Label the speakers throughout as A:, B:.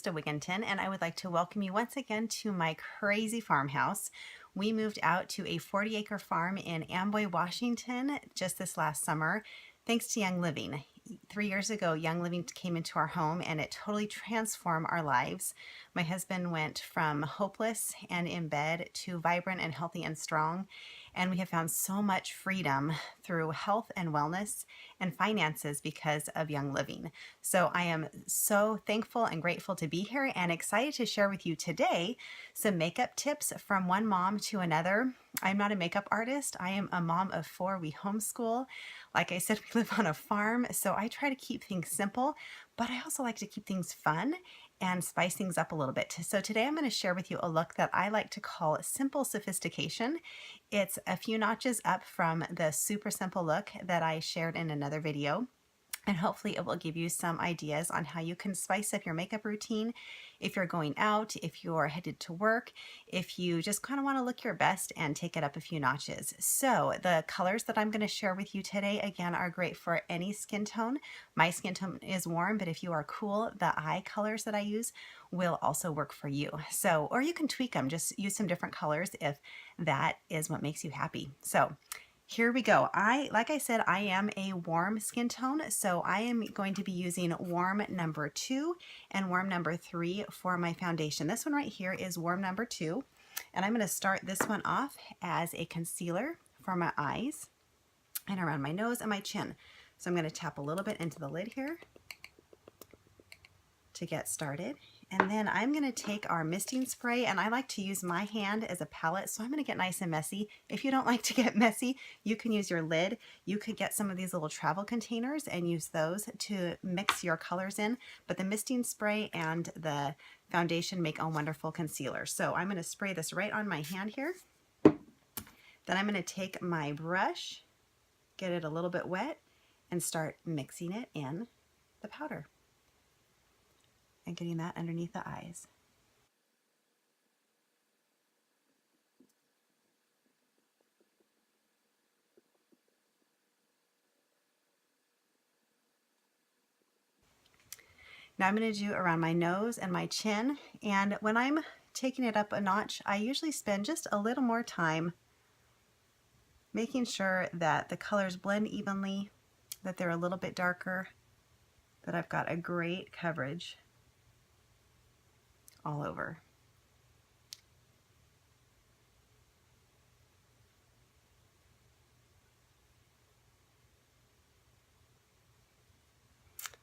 A: Krista Wigginton, and I would like to welcome you once again to my crazy farmhouse. We moved out to a 40-acre farm in Amboy, Washington just this last summer, thanks to Young Living. 3 years ago, Young Living came into our home and it totally transformed our lives. My husband went from hopeless and in bed to vibrant and healthy and strong, and we have found so much freedom through health and wellness and finances because of Young Living. So I am so thankful and grateful to be here and excited to share with you today some makeup tips from one mom to another. I'm not a makeup artist. I am a mom of 4. We homeschool. Like I said, we live on a farm, so I try to keep things simple, but I also like to keep things fun and spice things up a little bit. So today I'm going to share with you a look that I like to call simple sophistication. It's a few notches up from the super simple look that I shared in another video. And hopefully it will give you some ideas on how you can spice up your makeup routine if you're going out, if you're headed to work, if you just kind of want to look your best and take it up a few notches. So the colors that I'm going to share with you today, again, are great for any skin tone. My skin tone is warm, but if you are cool, the eye colors that I use will also work for you. So, or you can tweak them, just use some different colors if that is what makes you happy. So here we go. Like I said, I am a warm skin tone, so I am going to be using warm number 2 and warm number 3 for my foundation. This one right here is warm number 2, and I'm going to start this one off as a concealer for my eyes and around my nose and my chin. So I'm going to tap a little bit into the lid here to get started. And then I'm going to take our misting spray, and I like to use my hand as a palette, so I'm going to get nice and messy. If you don't like to get messy, you can use your lid. You could get some of these little travel containers and use those to mix your colors in, but the misting spray and the foundation make a wonderful concealer. So I'm going to spray this right on my hand here. Then I'm going to take my brush, get it a little bit wet, and start mixing it in the powder and getting that underneath the eyes. Now I'm going to do around my nose and my chin, and when I'm taking it up a notch, I usually spend just a little more time making sure that the colors blend evenly, that they're a little bit darker, that I've got a great coverage all over.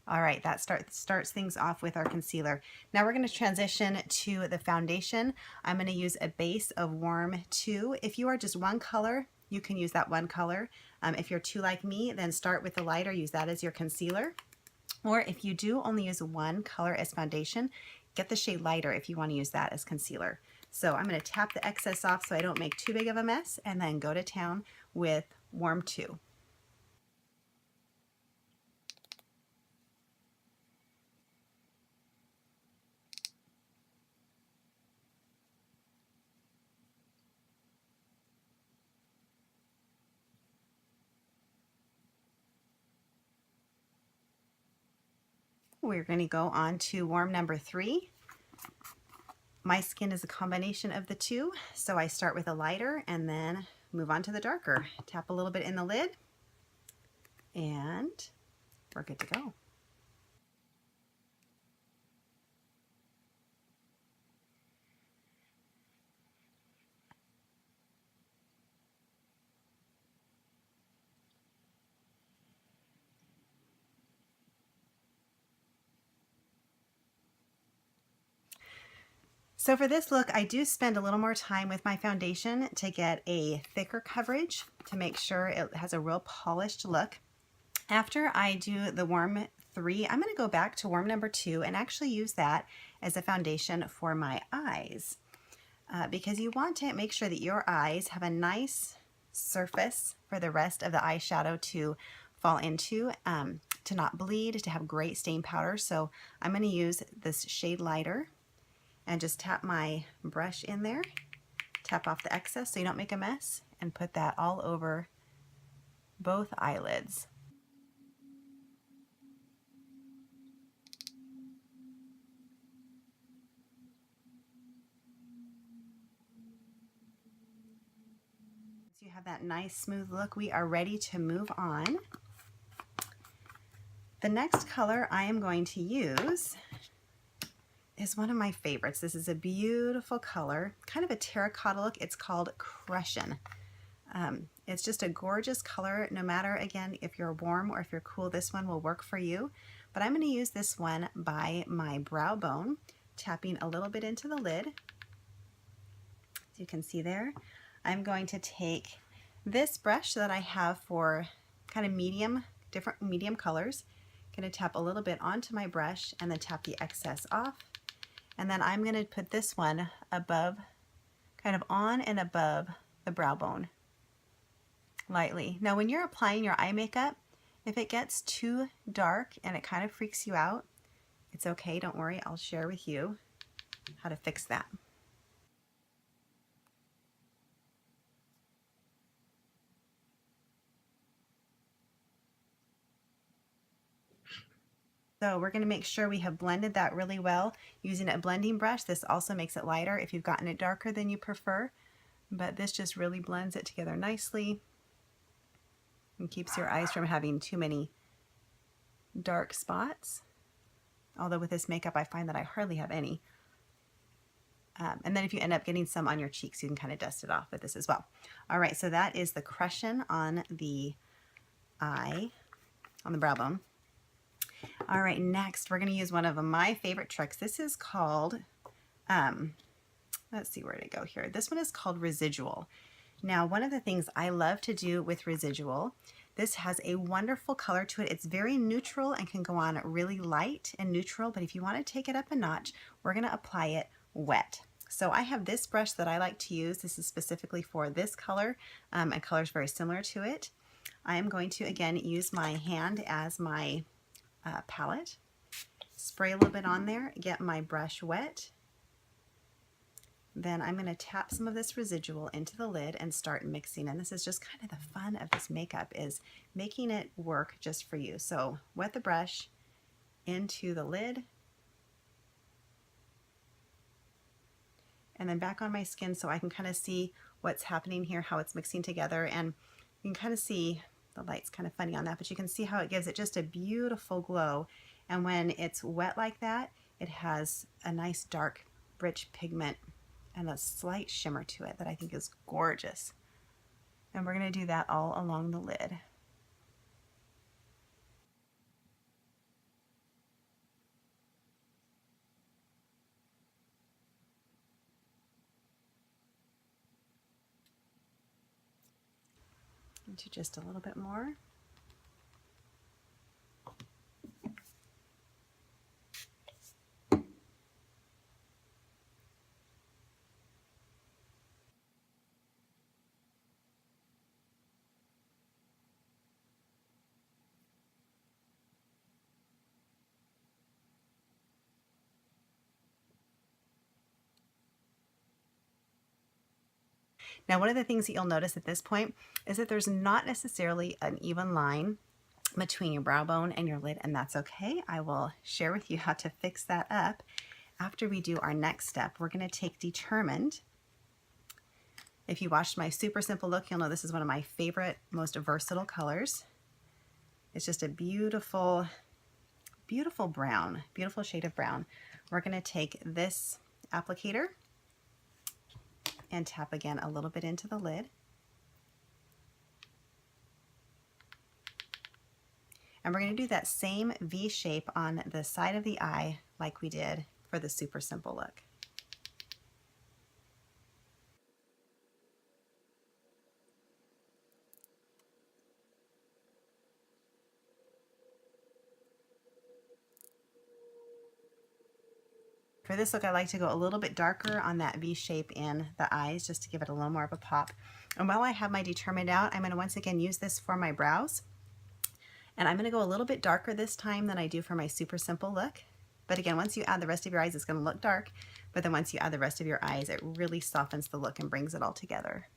A: All right, that starts things off with our concealer. Now we're going to transition to the foundation. I'm going to use a base of warm 2. If you are just one color, you can use that one color. If you're 2 like me, then start with the lighter, use that as your concealer. Or if you do only use one color as foundation, get the shade lighter if you want to use that as concealer. So I'm going to tap the excess off so I don't make too big of a mess, and then go to town with warm 2. We're going to go on to warm number 3. My skin is a combination of the two, so I start with a lighter and then move on to the darker. Tap a little bit in the lid, and we're good to go. So for this look, I do spend a little more time with my foundation to get a thicker coverage to make sure it has a real polished look. After I do the warm 3, I'm going to go back to warm number 2 and actually use that as a foundation for my eyes. Because you want to make sure that your eyes have a nice surface for the rest of the eyeshadow to fall into, to not bleed, to have great stain powder. So I'm going to use this shade lighter and just tap my brush in there, tap off the excess so you don't make a mess, and put that all over both eyelids. have that nice smooth look, we are ready to move on. The next color I am going to use is one of my favorites. This is a beautiful color, kind of a terracotta look. It's called Crushing. It's just a gorgeous color, no matter, again, if you're warm or if you're cool, this one will work for you. But I'm going to use this one by my brow bone, tapping a little bit into the lid. As you can see there, I'm going to take this brush that I have for kind of different medium colors. I'm going to tap a little bit onto my brush and then tap the excess off. And then I'm going to put this one above, kind of on and above the brow bone, lightly. Now when you're applying your eye makeup, if it gets too dark and it kind of freaks you out, it's okay, don't worry, I'll share with you how to fix that. So we're going to make sure we have blended that really well using a blending brush. This also makes it lighter if you've gotten it darker than you prefer, but this just really blends it together nicely and keeps your eyes from having too many dark spots. Although with this makeup I find that I hardly have any. And then if you end up getting some on your cheeks, you can kind of dust it off with this as well. All right, so that is the Crushing on the eye, on the brow bone. All right, next we're going to use one of my favorite tricks. This is called, let's see, where did it go here? This one is called Residual. Now, one of the things I love to do with Residual, this has a wonderful color to it. It's very neutral and can go on really light and neutral, but if you want to take it up a notch, we're going to apply it wet. So I have this brush that I like to use. This is specifically for this color, and colors very similar to it. I am going to, again, use my hand as my palette, spray a little bit on there, get my brush wet. Then I'm going to tap some of this Residual into the lid and start mixing. And this is just kind of the fun of this makeup, is making it work just for you. So wet the brush into the lid and then back on my skin so I can kind of see what's happening here, how it's mixing together. And you can kind of see, the light's kind of funny on that, but you can see how it gives it just a beautiful glow. And when it's wet like that, it has a nice dark, rich pigment and a slight shimmer to it that I think is gorgeous. And we're going to do that all along the lid. Into just a little bit more. Now, one of the things that you'll notice at this point is that there's not necessarily an even line between your brow bone and your lid, and that's okay. I will share with you how to fix that up after we do our next step. We're going to take Determined. If you watched my super simple look, you'll know this is one of my favorite, most versatile colors. It's just a beautiful, beautiful brown, beautiful shade of brown. We're going to take this applicator and tap again a little bit into the lid. And we're going to do that same V shape on the side of the eye like we did for the super simple look. For this look, I like to go a little bit darker on that V shape in the eyes just to give it a little more of a pop. And while I have my Determined out, I'm going to once again use this for my brows. And I'm going to go a little bit darker this time than I do for my super simple look. But again, once you add the rest of your eyes, it's going to look dark. But then once you add the rest of your eyes, it really softens the look and brings it all together.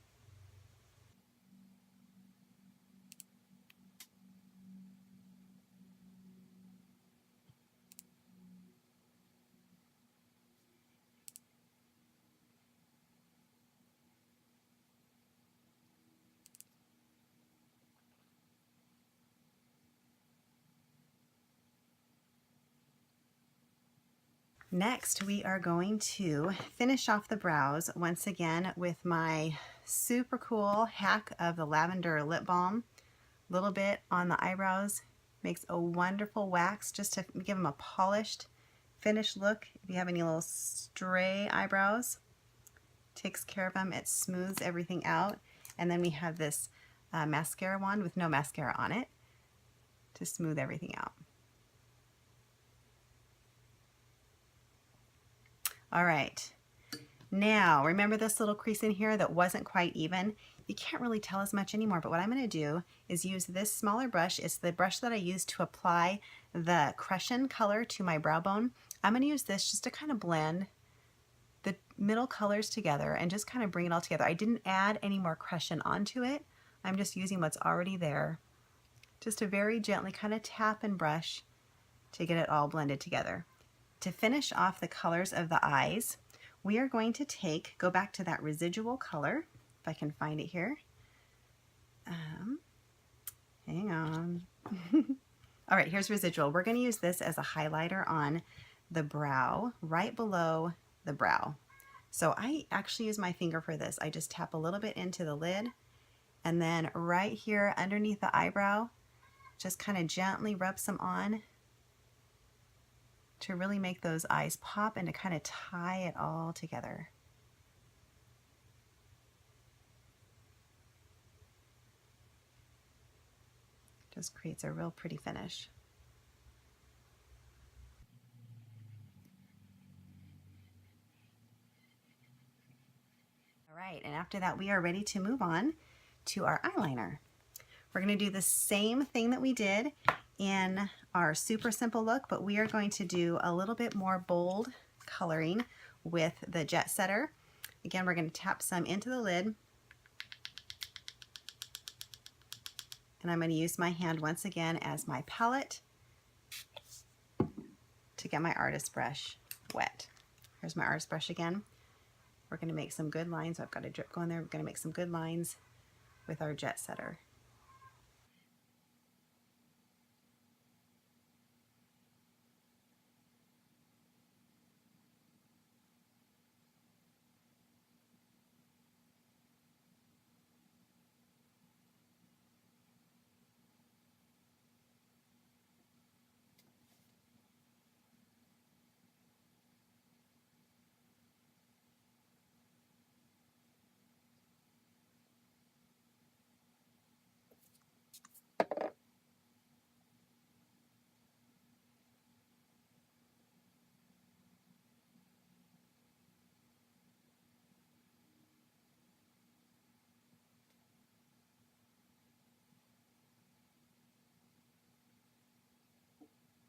A: Next, we are going to finish off the brows once again with my super cool hack of the lavender lip balm. A little bit on the eyebrows makes a wonderful wax just to give them a polished, finished look. If you have any little stray eyebrows, takes care of them. It smooths everything out. And then we have this mascara wand with no mascara on it to smooth everything out. All right, now remember this little crease in here that wasn't quite even? You can't really tell as much anymore, but what I'm going to do is use this smaller brush. It's the brush that I used to apply the Crush-In color to my brow bone. I'm going to use this just to kind of blend the middle colors together and just kind of bring it all together. I didn't add any more Crush-In onto it. I'm just using what's already there, just to very gently kind of tap and brush to get it all blended together. To finish off the colors of the eyes, we are going to go back to that residual color, if I can find it here. Hang on. All right, here's residual. We're going to use this as a highlighter on the brow, right below the brow. So I actually use my finger for this. I just tap a little bit into the lid, and then right here underneath the eyebrow, just kind of gently rub some on to really make those eyes pop and to kind of tie it all together. Just creates a real pretty finish. All right, and after that we are ready to move on to our eyeliner. We're going to do the same thing that we did in our super simple look, but we are going to do a little bit more bold coloring with the Jet Setter. Again, we're going to tap some into the lid, and I'm going to use my hand once again as my palette to get my artist brush wet. Here's my artist brush again. We're going to make some good lines. I've got a drip going there. We're going to make some good lines with our Jet Setter.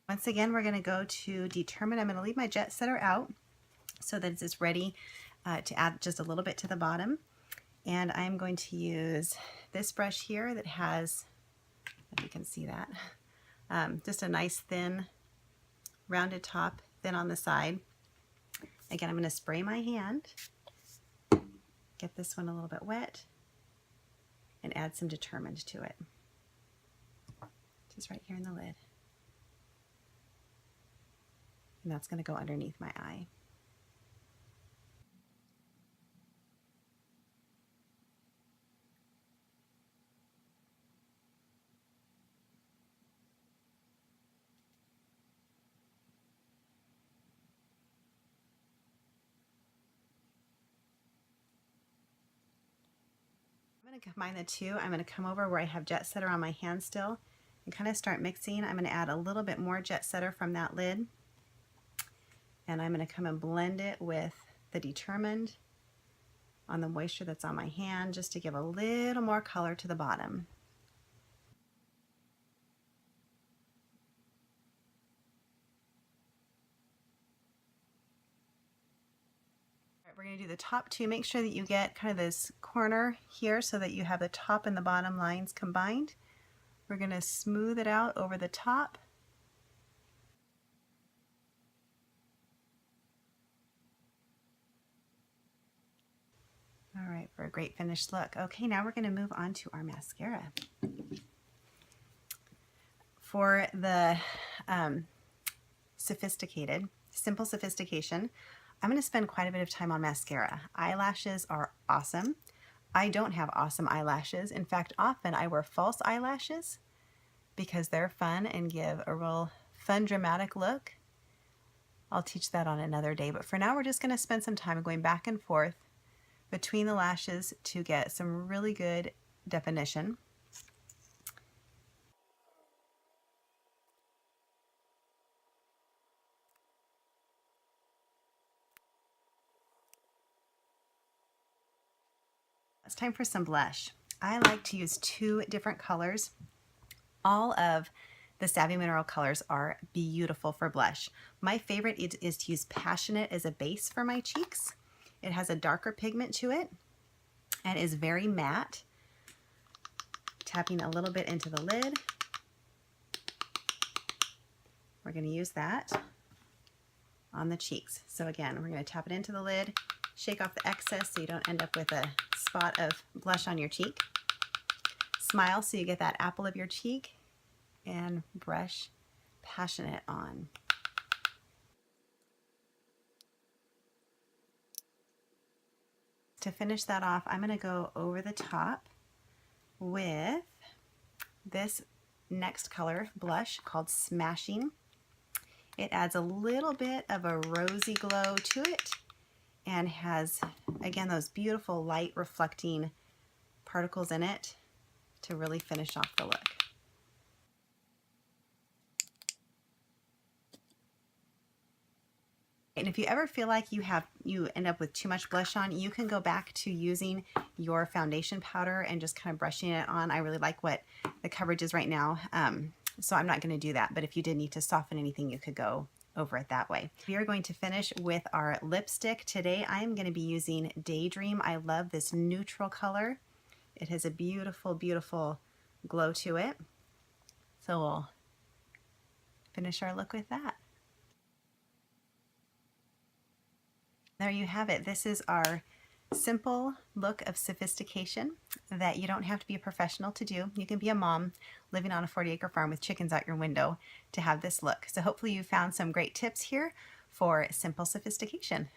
A: Once again, we're going to go to Determine. I'm going to leave my Jet Setter out so that it's ready to add just a little bit to the bottom. And I'm going to use this brush here that has, if you can see that, just a nice thin rounded top, thin on the side. Again, I'm going to spray my hand, get this one a little bit wet, and add some Determined to it. Just right here in the lid. And that's going to go underneath my eye. I'm going to combine the two. I'm going to come over where I have Jet Setter on my hand still and kind of start mixing. I'm going to add a little bit more Jet Setter from that lid. And I'm going to come and blend it with the Determined on the moisture that's on my hand, just to give a little more color to the bottom. All right, we're going to do the top two. Make sure that you get kind of this corner here so that you have the top and the bottom lines combined. We're going to smooth it out over the top. All right, for a great finished look. Okay, now we're going to move on to our mascara. For the Sophisticated, Simple Sophistication. I'm going to spend quite a bit of time on mascara. Eyelashes are awesome. I don't have awesome eyelashes. In fact, often I wear false eyelashes because they're fun and give a real fun, dramatic look. I'll teach that on another day, but for now we're just going to spend some time going back and forth between the lashes to get some really good definition. It's time for some blush. I like to use two different colors. All of the Savvy Mineral colors are beautiful for blush. My favorite is to use Passionate as a base for my cheeks. It has a darker pigment to it and is very matte. Tapping a little bit into the lid. We're going to use that on the cheeks. So again, we're going to tap it into the lid, shake off the excess so you don't end up with a spot of blush on your cheek. Smile so you get that apple of your cheek, and brush Passionate on. To finish that off, I'm going to go over the top with this next color blush called Smashing. It adds a little bit of a rosy glow to it and has, again, those beautiful light reflecting particles in it to really finish off the look. And if you ever feel like you end up with too much blush on, you can go back to using your foundation powder and just kind of brushing it on. I really like what the coverage is right now, so I'm not going to do that. But if you did need to soften anything, you could go over it that way. We are going to finish with our lipstick. Today I am going to be using Daydream. I love this neutral color. It has a beautiful, beautiful glow to it. So we'll finish our look with that. There you have it. This is our simple look of sophistication that you don't have to be a professional to do. You can be a mom living on a 40-acre farm with chickens out your window to have this look. So hopefully you found some great tips here for simple sophistication.